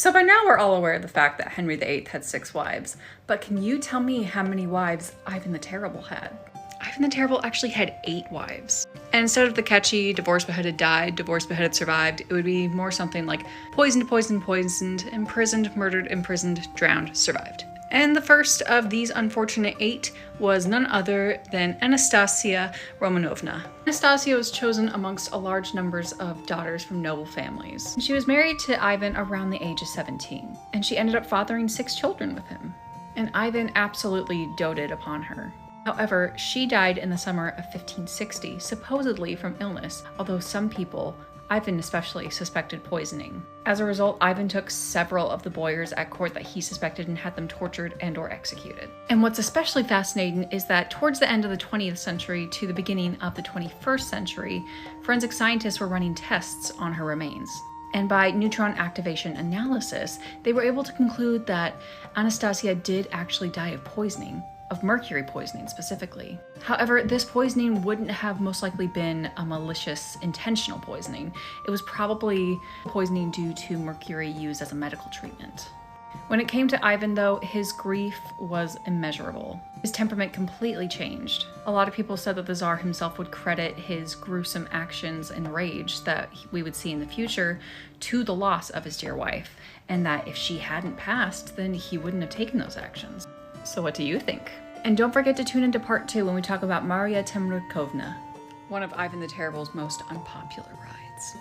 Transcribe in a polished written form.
So by now we're all aware of the fact that Henry VIII had 6 wives, but can you tell me how many wives Ivan the Terrible had? Ivan the Terrible actually had 8 wives. And instead of the catchy divorced, beheaded, died, divorced, beheaded, survived, it would be more something like poisoned, poisoned, poisoned, imprisoned, murdered, imprisoned, drowned, survived. And the first of these unfortunate 8 was none other than Anastasia Romanovna. Anastasia was chosen amongst a large numbers of daughters from noble families. She was married to Ivan around the age of 17, and she ended up fathering 6 children with him. And Ivan absolutely doted upon her. However, she died in the summer of 1560, supposedly from illness, although some people, Ivan especially, suspected poisoning. As a result, Ivan took several of the boyars at court that he suspected and had them tortured and/or executed. And what's especially fascinating is that towards the end of the 20th century to the beginning of the 21st century, forensic scientists were running tests on her remains. And by neutron activation analysis, they were able to conclude that Anastasia did actually die of poisoning, of mercury poisoning specifically. However, this poisoning wouldn't have most likely been a malicious, intentional poisoning. It was probably poisoning due to mercury used as a medical treatment. When it came to Ivan, though, his grief was immeasurable. His temperament completely changed. A lot of people said that the Tsar himself would credit his gruesome actions and rage that we would see in the future to the loss of his dear wife, and that if she hadn't passed, then he wouldn't have taken those actions. So what do you think? And don't forget to tune into part 2 when we talk about Maria Temrykovna, one of Ivan the Terrible's most unpopular brides.